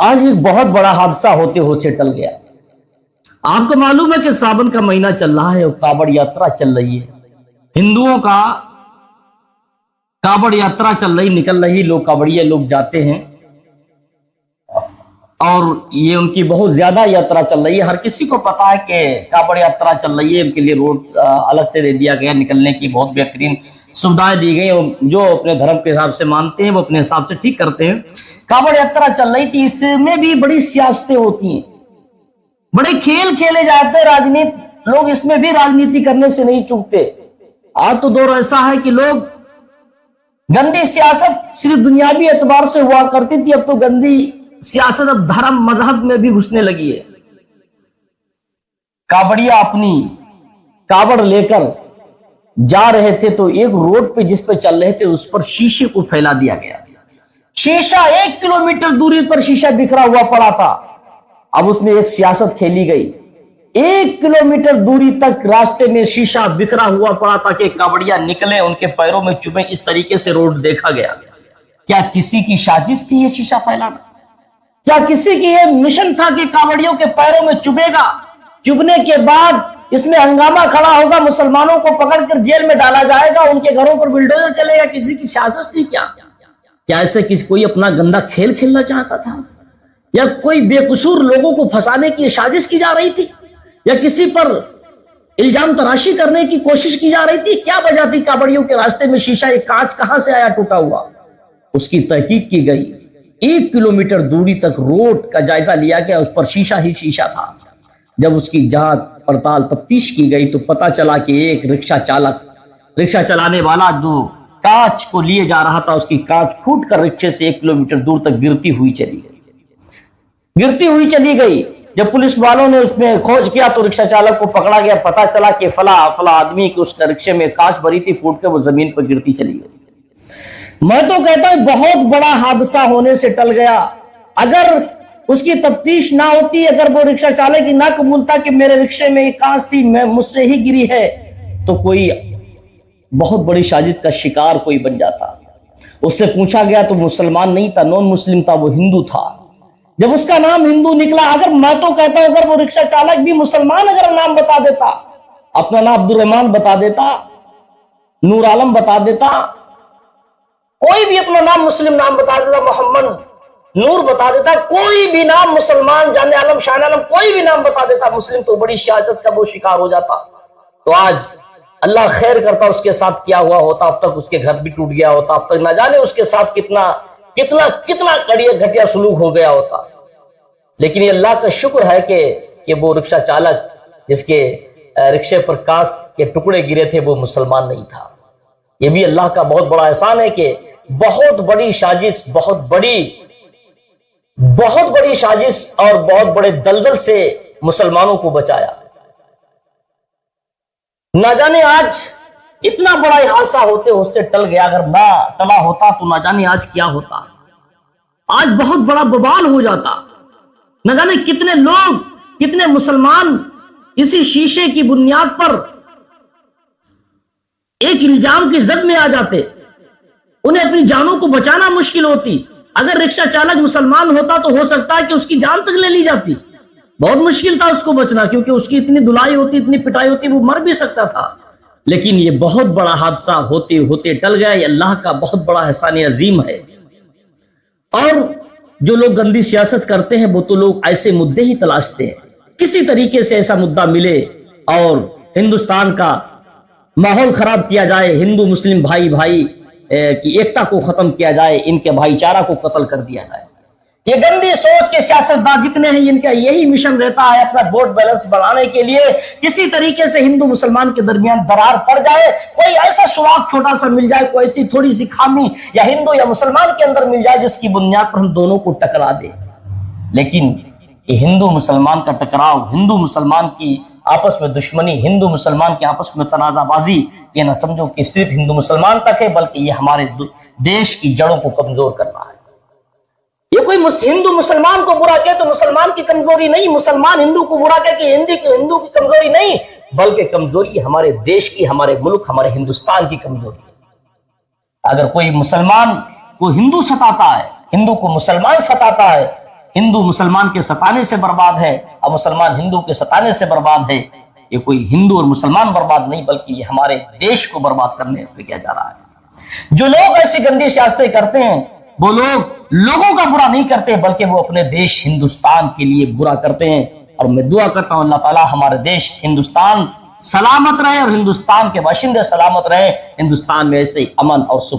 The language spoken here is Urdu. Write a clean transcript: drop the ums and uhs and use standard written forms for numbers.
آج ایک بہت بڑا حادثہ ہوتے ہوتے ٹل گیا۔ آپ کو معلوم ہے کہ ساون کا مہینہ چل رہا ہے اور کاوڑ یاترا چل رہی ہے، ہندوؤں کا کاوڑ یاترا چل رہی، نکل رہی، لوگ کاوڑیے لوگ جاتے ہیں اور یہ ان کی بہت زیادہ یاترا چل رہی ہے۔ ہر کسی کو پتا ہے کہ کاوڑ یاترا چل رہی ہے، ان کے لیے روڈ الگ سے دے دیا گیا، نکلنے کی بہت بہترین سویدھائیں دی گئی، اور جو اپنے دھرم کے حساب سے مانتے ہیں وہ اپنے حساب سے ٹھیک کرتے ہیں۔ کاوڑ یاترا چل رہی تھی، اس میں بھی بڑی سیاستیں ہوتی ہیں، بڑے کھیل کھیلے جاتے ہیں، راجنیت لوگ اس میں بھی راجنیتی کرنے سے نہیں چوکتے۔ آج تو دور ایسا ہے کہ لوگ گندی سیاست صرف دنیاوی اعتبار سے ہوا کرتی تھی، اب تو گندی سیاست اب دھرم مذہب میں بھی گھسنے لگی ہے۔ کاوڑیا اپنی کاوڑ لے کر جا رہے تھے تو ایک روڈ پہ جس پہ چل رہے تھے اس پر شیشے کو پھیلا دیا گیا، شیشہ 1 کلومیٹر دوری پر شیشہ بکھرا ہوا پڑا تھا۔ اب اس میں ایک سیاست کھیلی گئی، 1 کلومیٹر دوری تک راستے میں شیشہ بکھرا ہوا پڑا تھا کہ کاوڑیا نکلے، ان کے پیروں میں چبھے، اس طریقے سے روڈ دیکھا گیا۔ کیا کسی کی سازش تھی یہ شیشہ پھیلانا؟ کیا کسی کی یہ مشن تھا کہ کاوڑیوں کے پیروں میں چبھے گا، چبھنے کے بعد اس میں ہنگامہ کھڑا ہوگا، مسلمانوں کو پکڑ کر جیل میں ڈالا جائے گا، ان کے گھروں پر بلڈوزر چلے گا؟ کسی کی سازش تھی کیا ایسے کوئی اپنا گندا کھیل کھیلنا چاہتا تھا، یا کوئی بے قصور لوگوں کو پھنسانے کی سازش کی جا رہی تھی، یا کسی پر الزام تراشی کرنے کی کوشش کی جا رہی تھی؟ کیا وجہ تھی کاوڑیوں کے راستے میں شیشہ، ایک کانچ کہاں سے آیا ٹوٹا ہوا؟ اس کی تحقیق کی گئی، 1 کلومیٹر دوری تک روڈ کا جائزہ لیا گیا، اس پر شیشہ ہی شیشہ تھا۔ جب اس کی جانچ پڑتال تفتیش کی گئی تو پتا چلا کہ ایک رکشہ چلانے والا جو کانچ کو لیے جا رہا تھا، اس کی کانچ پھوٹ کر رکشے سے 1 کلومیٹر دور تک گرتی ہوئی چلی گئی۔ جب پولیس والوں نے اس میں کھوج کیا تو رکشہ چالک کو پکڑا گیا، پتا چلا کہ فلاں آدمی کی اس کا رکشے میں کانچ بھری تھی، پھوٹ کے وہ زمین پر گرتی چلی گئی۔ میں تو کہتا ہوں بہت بڑا حادثہ ہونے سے ٹل گیا۔ اگر اس کی تفتیش نہ ہوتی، اگر وہ رکشہ چالک کی نہ قبولتا کہ میرے رکشے میں ایک کانچ تھی، مجھ سے ہی گری ہے، تو کوئی بہت بڑی سازش کا شکار کوئی بن جاتا۔ اس سے پوچھا گیا تو مسلمان نہیں تھا، نون مسلم تھا، وہ ہندو تھا۔ جب اس کا نام ہندو نکلا، اگر میں تو کہتا ہوں اگر وہ رکشہ چالک بھی مسلمان اگر نام بتا دیتا، اپنا نام عبد الرحمان بتا دیتا، نور عالم بتا دیتا، کوئی بھی اپنا نام مسلم نام بتا دیتا، محمد نور بتا دیتا، کوئی بھی نام مسلمان، جان عالم، شان عالم، کوئی بھی نام بتا دیتا مسلم، تو بڑی شہادت کا وہ شکار ہو جاتا۔ تو آج اللہ خیر کرتا اس کے ساتھ کیا ہوا ہوتا، اب تک اس کے گھر بھی ٹوٹ گیا ہوتا، اب تک نہ جانے اس کے ساتھ کتنا گھٹیا سلوک ہو گیا ہوتا۔ لیکن یہ اللہ کا شکر ہے کہ وہ رکشہ چالک جس کے رکشے پر کانچ کے ٹکڑے گرے تھے وہ مسلمان نہیں تھا۔ یہ بھی اللہ کا بہت بڑا احسان ہے کہ بہت بڑی سازش، بہت بڑی سازش اور بہت بڑے دلدل سے مسلمانوں کو بچایا۔ نہ جانے آج اتنا بڑا حادثہ ہوتے ٹل گیا، اگر نہ ٹلا ہوتا تو نہ جانے آج کیا ہوتا، آج بہت بڑا بوال ہو جاتا۔ نہ جانے کتنے لوگ، کتنے مسلمان اسی شیشے کی بنیاد پر ایک الزام کی زد میں آ جاتے، انہیں اپنی جانوں کو بچانا مشکل ہوتی۔ اگر رکشہ چالک مسلمان ہوتا تو ہو سکتا ہے کہ اس کی جان تک لے لی جاتی، بہت مشکل تھا اس کو بچنا، کیونکہ اس کی اتنی دھلائی ہوتی، اتنی پٹائی ہوتی، وہ مر بھی سکتا تھا۔ لیکن یہ بہت بڑا حادثہ ہوتے ٹل گیا، یہ اللہ کا بہت بڑا احسان عظیم ہے۔ اور جو لوگ گندی سیاست کرتے ہیں وہ تو لوگ ایسے مدعے ہی تلاشتے ہیں، کسی طریقے سے ایسا مدعا ملے اور ہندوستان کا ماحول خراب کیا جائے، ہندو مسلم بھائی کی ایکتا کو ختم کیا جائے، ان کے بھائی چارہ کو قتل کر دیا جائے۔ یہ گندی سوچ کے سیاستدان جتنے ہیں، ان کا یہی مشن رہتا ہے اپنا ووٹ بیلنس بڑھانے کے لیے کسی طریقے سے ہندو مسلمان کے درمیان درار پڑ جائے، کوئی ایسا سراغ چھوٹا سا مل جائے، کوئی ایسی تھوڑی سی خامی یا ہندو یا مسلمان کے اندر مل جائے جس کی بنیاد پر ہم دونوں کو ٹکرا دے۔ لیکن یہ ہندو مسلمان کا ٹکراؤ، ہندو مسلمان کی آپس میں دشمنی، ہندو مسلمان کے آپس میں تنازع بازی، یہ نہ سمجھو کہ صرف ہندو مسلمان تک ہے، بلکہ یہ ہمارے دیش کی جڑوں کو کمزور کرنا ہے۔ یہ کوئی ہندو مسلمان کو برا کہے تو مسلمان کی کمزوری نہیں، مسلمان ہندو کو برا کہے کہ ہندو کی کمزوری نہیں، بلکہ کمزوری ہمارے دیش کی، ہمارے ملک، ہمارے ہندوستان کی کمزوری ہے۔ اگر کوئی مسلمان کو ہندو ستاتا ہے، ہندو کو مسلمان ستاتا ہے، ہندو مسلمان کے ستانے سے برباد ہے اور مسلمان ہندو کے ستانے سے برباد ہے. یہ کوئی ہندو اور مسلمان برباد نہیں، بلکہ یہ ہمارے دیش کو برباد کرنے پہ کیا جا رہا ہے. جو لوگ ایسی گندی سیاستیں کرتے ہیں وہ لوگ لوگوں کا برا نہیں کرتے، بلکہ وہ اپنے دیش ہندوستان کے لیے برا کرتے ہیں. اور میں دعا کرتا ہوں اللہ تعالیٰ ہمارے دیش ہندوستان سلامت رہے اور ہندوستان کے باشندے سلامت رہے، ہندوستان میں ایسے امن اور سکون